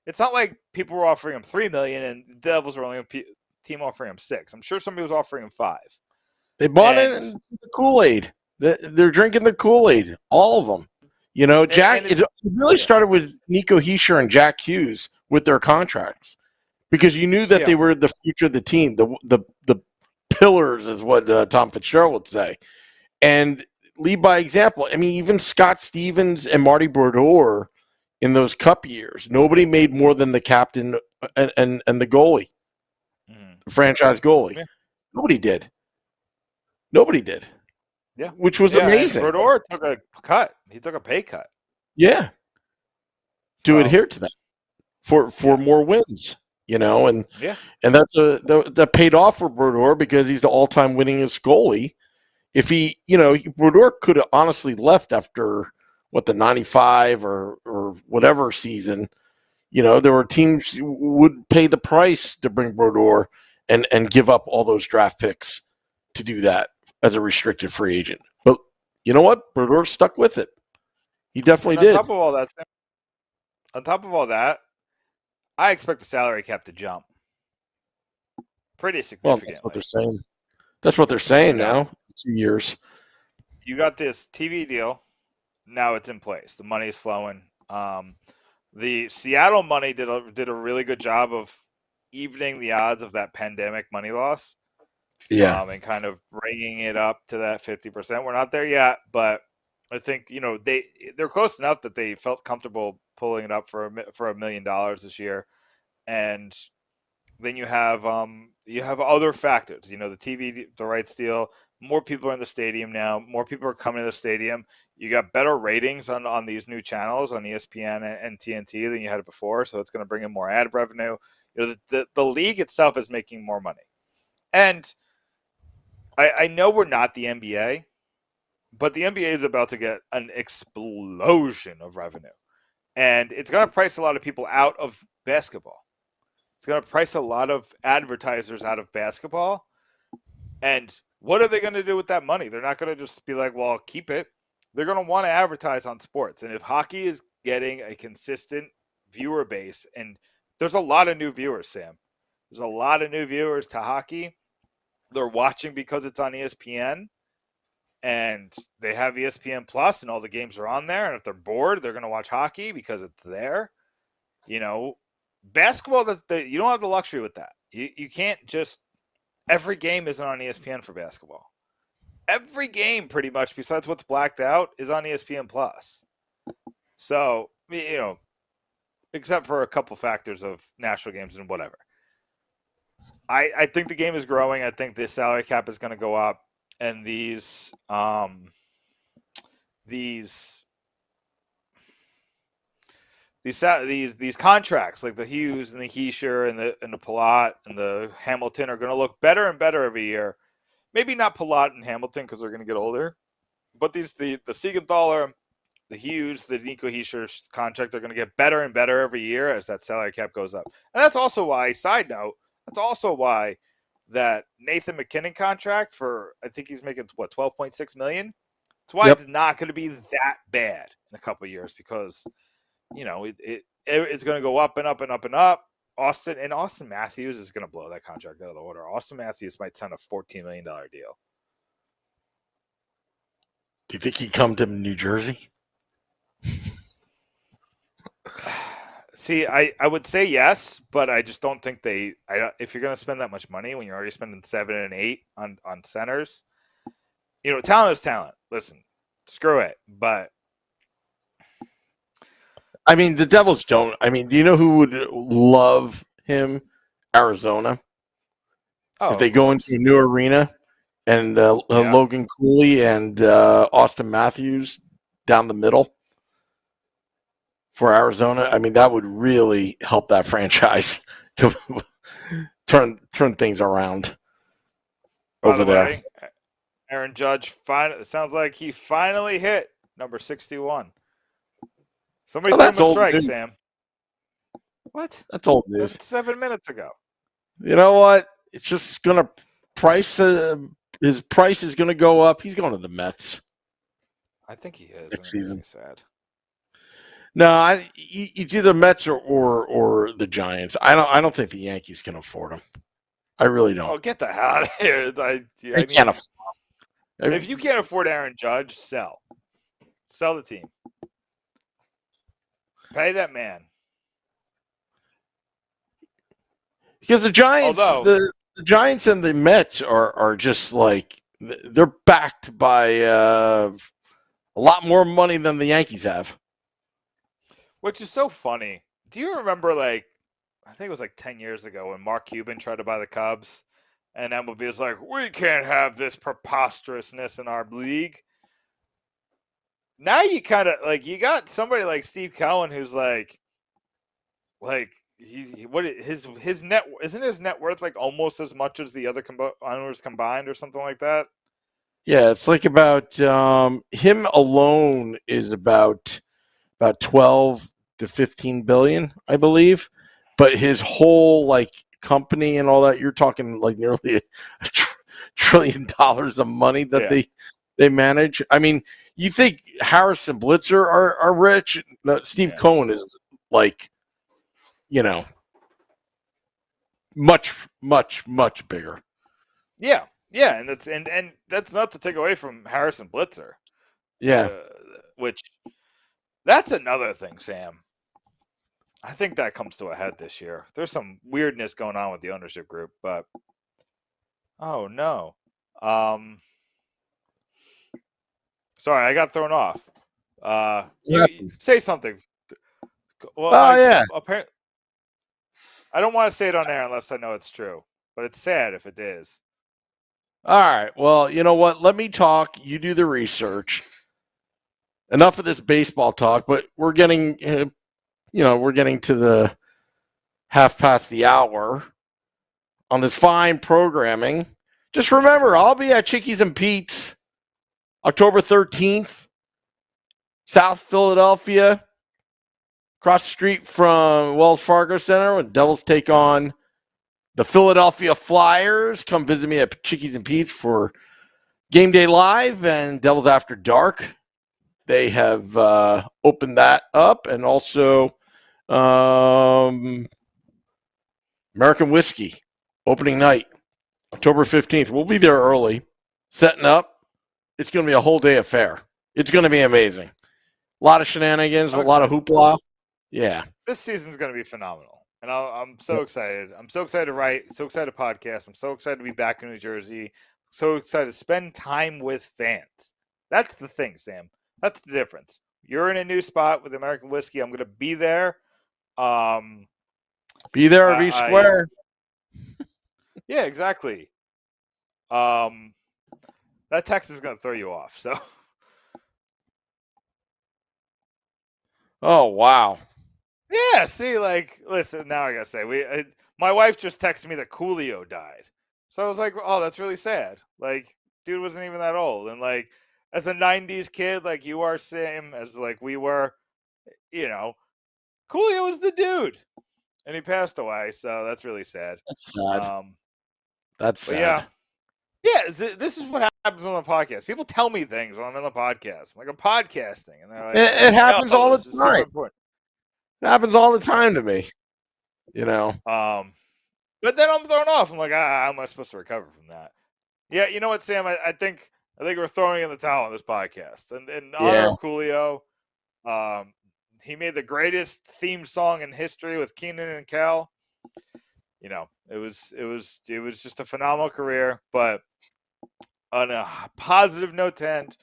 It's not like people were offering him $3 million and the Devils were only a team offering him $6 million. I'm sure somebody was offering him $5 million. They bought it in the Kool-Aid. They're drinking the Kool-Aid. All of them. It really started with Nico Hischier and Jack Hughes with their contracts because you knew that they were the future of the team. The pillars is what Tom Fitzgerald would say. And lead by example. I mean, even Scott Stevens and Marty Brodeur in those cup years, nobody made more than the captain and the goalie, the franchise goalie. Yeah. Nobody did. Yeah, which was amazing. Brodeur took a cut. He took a pay cut. Yeah, to adhere to that for more wins, and that's that paid off for Brodeur because he's the all-time winningest goalie. If he, Brodeur could have honestly left after the 95 or whatever season. There were teams who would pay the price to bring Brodeur and give up all those draft picks to do that as a restricted free agent. But you know what? Brodeur stuck with it. He definitely did. On top of all that, I expect the salary cap to jump pretty significantly. Well, that's what they're saying now. 2 years. You got this TV deal. Now it's in place. The money is flowing. The Seattle money did a really good job of evening the odds of that pandemic money loss. Yeah, and kind of bringing it up to that 50%. We're not there yet, but I think they're close enough that they felt comfortable pulling it up for $1 million this year. And then you have other factors. The TV, the rights deal. More people are in the stadium now. More people are coming to the stadium. You got better ratings on these new channels on ESPN and TNT than you had before. So it's going to bring in more ad revenue. The league itself is making more money, and I know we're not the NBA, but the NBA is about to get an explosion of revenue. And it's going to price a lot of people out of basketball. It's going to price a lot of advertisers out of basketball. And what are they going to do with that money? They're not going to just be like, well, I'll keep it. They're going to want to advertise on sports. And if hockey is getting a consistent viewer base, and there's a lot of new viewers, Sam. There's a lot of new viewers to hockey. They're watching because it's on ESPN. and they have ESPN Plus, and all the games are on there. And if they're bored, they're going to watch hockey because it's there. Basketball, you don't have the luxury with that. You can't just every game isn't on ESPN for basketball. Every game, pretty much, besides what's blacked out, is on ESPN Plus. So, except for a couple factors of national games and whatever. I think the game is growing. I think the salary cap is going to go up, and these contracts like the Hughes and the Heischer and the Palat and the Hamilton are going to look better and better every year. Maybe not Palat and Hamilton because they're going to get older, but the Siegenthaler, the Hughes, the Nico Heischer contract are going to get better and better every year as that salary cap goes up. And that's also why, side note, that Nathan McKinnon contract I think he's making $12.6 million. That's why It's not going to be that bad in a couple of years because it's going to go up and up and up and up. Austin Matthews is going to blow that contract out of the water. Austin Matthews might sign a $14 million deal. Do you think he'd come to New Jersey? See, I would say yes, but I just don't think if you're going to spend that much money when you're already spending 7 and 8 on centers, talent is talent. Listen, screw it. But I mean, the Devils don't. I mean, do you know who would love him? Arizona. If they go into a new arena and Logan Cooley and Austin Matthews down the middle for Arizona, I mean, that would really help that franchise to turn things around over there. Aaron Judge, it sounds like he finally hit number 61. Somebody threw him a strike, news. Sam. What? That's old news. That's 7 minutes ago. You know what? It's just going to his price is going to go up. He's going to the Mets. I think he is. Next season. Sad. No, it's either Mets or the Giants. I don't think the Yankees can afford him. I really don't. Oh, get the hell out of here! Can't afford him. If you can't afford Aaron Judge, sell the team. Pay that man. Because the Giants, the Giants and the Mets are just like they're backed by a lot more money than the Yankees have. Which is so funny. Do you remember, I think it was 10 years ago when Mark Cuban tried to buy the Cubs, and MLB was like, we can't have this preposterousness in our league. Now you kind of you got somebody like Steve Cohen who's his net isn't his net worth almost as much as the other owners combined or something like that. Yeah, it's about him alone is about 12 to 15 billion, I believe, but his whole company and all that, you're talking nearly $1 trillion of money that they manage. I mean, you think Harris and Blitzer are rich? No, Steve Cohen is much, much, much bigger. Yeah, and that's not to take away from Harris and Blitzer. Yeah, which that's another thing, Sam. I think that comes to a head this year. There's some weirdness going on with the ownership group, but oh no. Sorry, I got thrown off. Say something. Well, yeah. Apparently, I don't want to say it on air unless I know it's true, but it's sad if it is. All right. well, you know what? Let me talk. You do the research. Enough of this baseball talk, but we're getting, we're getting to the half past the hour on this fine programming. Just remember, I'll be at Chickies and Pete's October 13th, South Philadelphia, across the street from Wells Fargo Center, when Devils take on the Philadelphia Flyers. Come visit me at Chickies and Pete's for Game Day Live and Devils After Dark. They have opened that up, and also American Whiskey opening night, October 15th. We'll be there early, setting up. it's going to be a whole day affair. It's going to be amazing. A lot of shenanigans, a lot of hoopla. Yeah. This season's going to be phenomenal. And I'm so excited. I'm so excited to write, so excited to podcast. I'm so excited to be back in New Jersey. So excited to spend time with fans. That's the thing, Sam. That's the difference. You're in a new spot with American Whiskey. I'm going to be there. Be there or be square. Yeah, exactly. That text is going to throw you off. So. Oh, wow. Yeah, see, like, listen, now I got to say, my wife just texted me that Coolio died. So I was like, oh, that's really sad. Like, dude wasn't even that old. And, like, as a 90s kid, like you are, Sam, as, like, we were, you know, Coolio was the dude. And he passed away, so that's really sad. That's sad. That's sad. Yeah, this is what happens on the podcast. People tell me things when I'm in the podcast. Like, I'm podcasting. And they're like, it happens all the time. It happens all the time to me. You know? But then I'm thrown off. I'm like, how am I supposed to recover from that? Yeah, you know what, Sam? I think we're throwing in the towel on this podcast. And in honor of Coolio, he made the greatest theme song in history with Keenan and Kel. You know, it was just a phenomenal career. But on a positive note to end,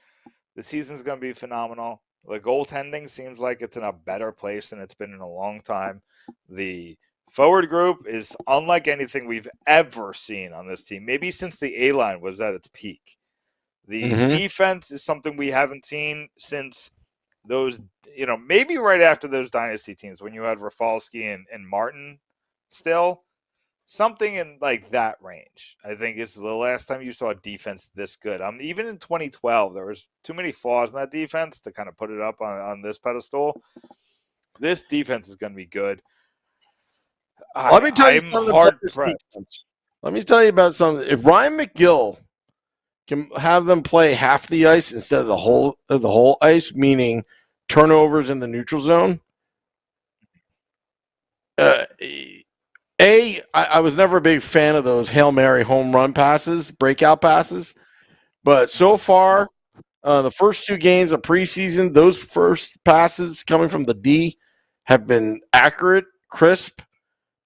the season's going to be phenomenal. The goaltending seems like it's in a better place than it's been in a long time. The forward group is unlike anything we've ever seen on this team. Maybe since the A-line was at its peak. The defense is something we haven't seen since those, maybe right after those dynasty teams when you had Rafalski and Martin still. Something in like that range, I think, is the last time you saw a defense this good. Even in 2012, there was too many flaws in that defense to kind of put it up on this pedestal. This defense is going to be good. Let me tell you something about this defense. Let me tell you about something. If Ryan McGill can have them play half the ice instead of the whole ice, meaning turnovers in the neutral zone, I was never a big fan of those Hail Mary home run passes, breakout passes. But so far, the first two games of preseason, those first passes coming from the D have been accurate, crisp,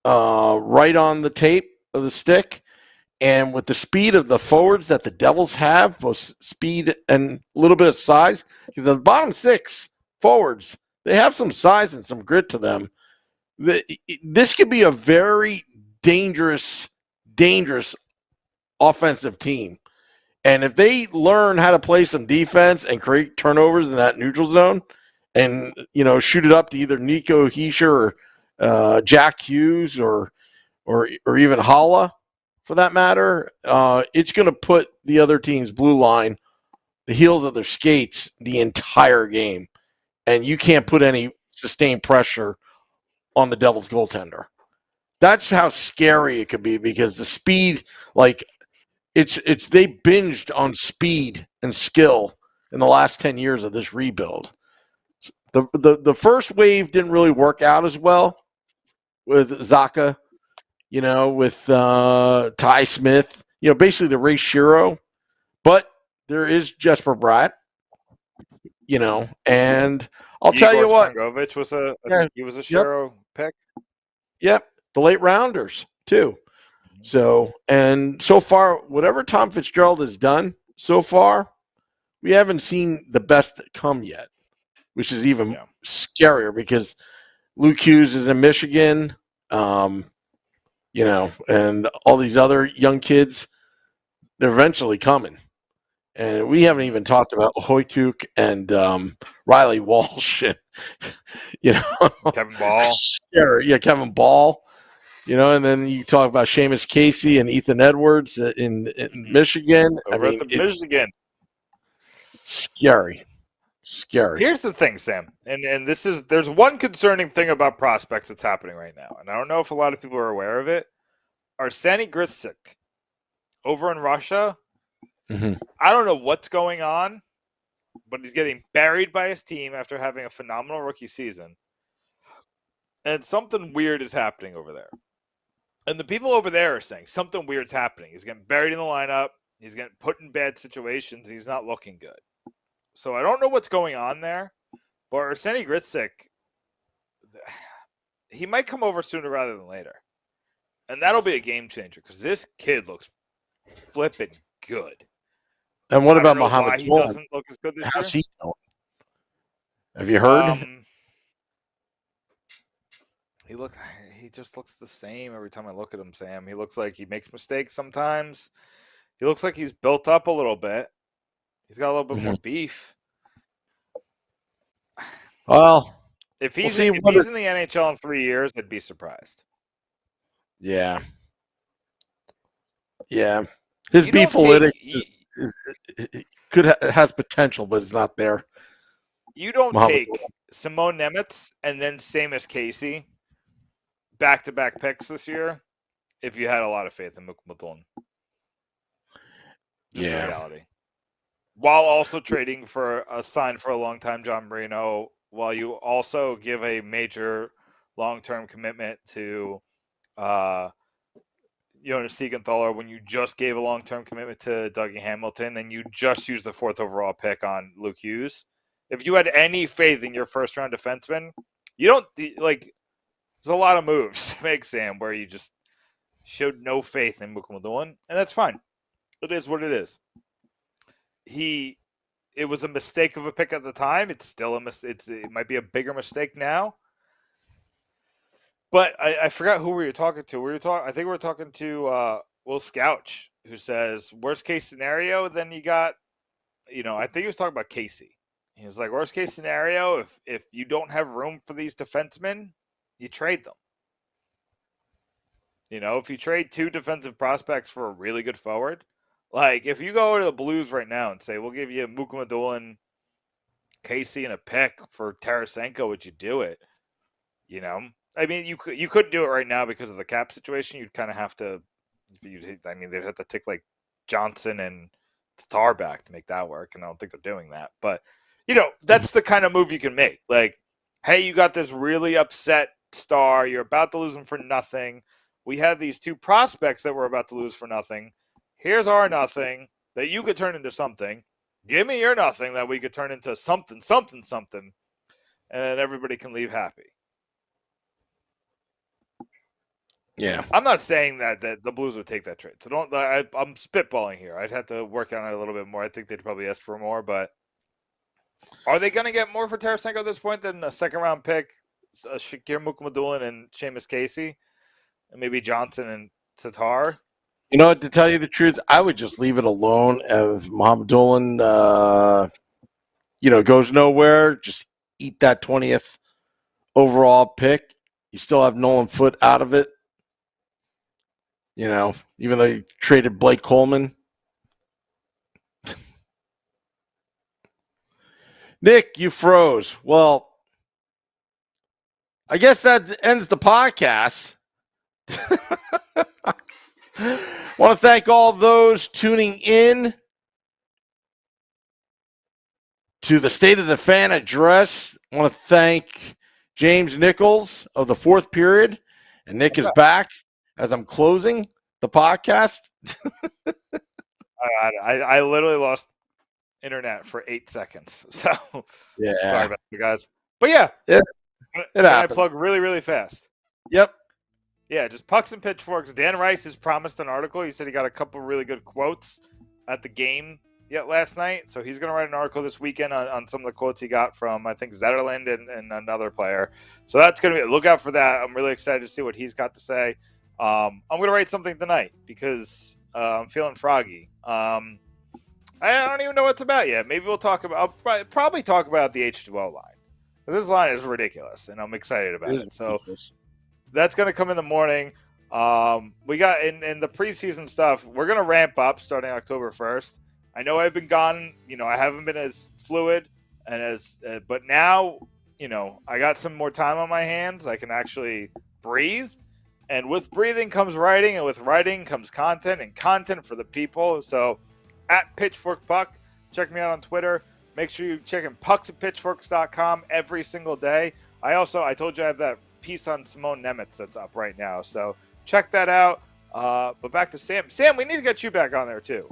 right on the tape of the stick. And with the speed of the forwards that the Devils have, both speed and a little bit of size, because the bottom six forwards, they have some size and some grit to them. This could be a very dangerous offensive team. And if they learn how to play some defense and create turnovers in that neutral zone and, shoot it up to either Nico Hischier or Jack Hughes or even Holla, for that matter, it's going to put the other team's blue line, the heels of their skates, the entire game. And you can't put any sustained pressure on the Devils goaltender. That's how scary it could be because the speed, it's they binged on speed and skill in the last 10 years of this rebuild. The first wave didn't really work out as well with Zacha, with Ty Smith, basically the Ray Shero. But there is Jesper Bratt, and I'll tell you what. Stankovic was he was a Shero pick. Yep, the late rounders too. So far, whatever Tom Fitzgerald has done so far, we haven't seen the best come yet, which is even scarier because Luke Hughes is in Michigan, and all these other young kids, they're eventually coming. And we haven't even talked about Hoytuk and Riley Walsh. Kevin Ball. Scary. Yeah, Kevin Ball. And then you talk about Seamus Casey and Ethan Edwards in Michigan. Michigan. Scary. Here's the thing, Sam. And there's one concerning thing about prospects that's happening right now. And I don't know if a lot of people are aware of it. Arseny Gritsik over in Russia. Mm-hmm. I don't know what's going on, but he's getting buried by his team after having a phenomenal rookie season. And something weird is happening over there. And the people over there are saying something weird's happening. He's getting buried in the lineup. He's getting put in bad situations. He's not looking good. So I don't know what's going on there. But Arseniy Gritsik, he might come over sooner rather than later. And that'll be a game changer because this kid looks flipping good. And what about Mohamed? Mohamed? He doesn't look as good this How's year. he going? Have you heard? He just looks the same every time I look at him, Sam. He looks like he makes mistakes sometimes. He looks like he's built up a little bit. He's got a little bit more beef. Well, if he's in the NHL in 3 years, I'd be surprised. Yeah. His beef analytics has potential, but it's not there. You don't take Simone Nemeth and then Seamus Casey back-to-back picks this year if you had a lot of faith in Mukmadon. Yeah. Reality. While also trading for a sign for a long time John Marino, while you also give a major long-term commitment to Jonas Siegenthaler, when you just gave a long-term commitment to Dougie Hamilton and you just used the 4th overall pick on Luke Hughes. If you had any faith in your first-round defenseman, you don't there's a lot of moves to make, Sam, where you just showed no faith in Mukmadon, and that's fine. It is what it is. It was a mistake of a pick at the time. It's still a mistake. It might be a bigger mistake now. But I forgot who we were talking to. I think we were talking to Will Scouch, who says worst case scenario. Then you got, I think he was talking about Casey. He was like, worst case scenario, if you don't have room for these defensemen, you trade them. If you trade 2 defensive prospects for a really good forward, like if you go to the Blues right now and say, we'll give you Mukmadon, Casey, and a pick for Tarasenko, would you do it? I mean, you could do it right now because of the cap situation. You'd kind of have to. They'd have to take like Johnson and Tatar back to make that work, and I don't think they're doing that. But that's the kind of move you can make. Like, hey, you got this really upset star. You're about to lose him for nothing. We have these 2 prospects that we're about to lose for nothing. Here's our nothing that you could turn into something. Give me your nothing that we could turn into something, and then everybody can leave happy. Yeah. I'm not saying that the Blues would take that trade. So I'm spitballing here. I'd have to work on it a little bit more. I think they'd probably ask for more, but are they going to get more for Tarasenko at this point than a second-round pick, Shakir Mukmadon and Seamus Casey, and maybe Johnson and Tatar? To tell you the truth, I would just leave it alone. If Mohamed Dolan, goes nowhere, just eat that 20th overall pick. You still have Nolan Foote out of it. Even though you traded Blake Coleman. Nick, you froze. Well, I guess that ends the podcast. Want to thank all those tuning in to the State of the Fan address. I want to thank James Nichols of the 4th period. And Nick is back as I'm closing the podcast. I literally lost internet for 8 seconds. So yeah, sorry about you guys. But yeah, can I plug really, really fast? Yep. Yeah, just Pucks and Pitchforks. Dan Rice has promised an article. He said he got a couple really good quotes at the game last night. So he's going to write an article this weekend on some of the quotes he got from, I think, Zetterland and another player. So that's going to be, look out for that. I'm really excited to see what he's got to say. I'm going to write something tonight because I'm feeling froggy. I don't even know what it's about yet. Maybe we'll talk about, I'll probably talk about the H2O line. This line is ridiculous, and I'm excited about it. So that's going to come in the morning. We got in the preseason stuff. We're going to ramp up starting October 1st. I know I've been gone. I haven't been as fluid and but now, I got some more time on my hands. I can actually breathe. And with breathing comes writing, and with writing comes content, and content for the people. So at Pitchfork Puck, check me out on Twitter. Make sure you check in pucksandpitchforks.com every single day. I told you I have that piece on Simone Nemeth that's up right now. So check that out. But back to Sam. Sam, we need to get you back on there too.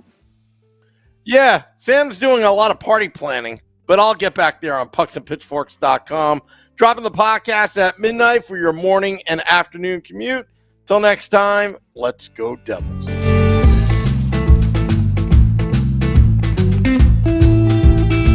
Yeah, Sam's doing a lot of party planning, but I'll get back there on pucksandpitchforks.com. Dropping the podcast at midnight for your morning and afternoon commute. Till next time, let's go Devils.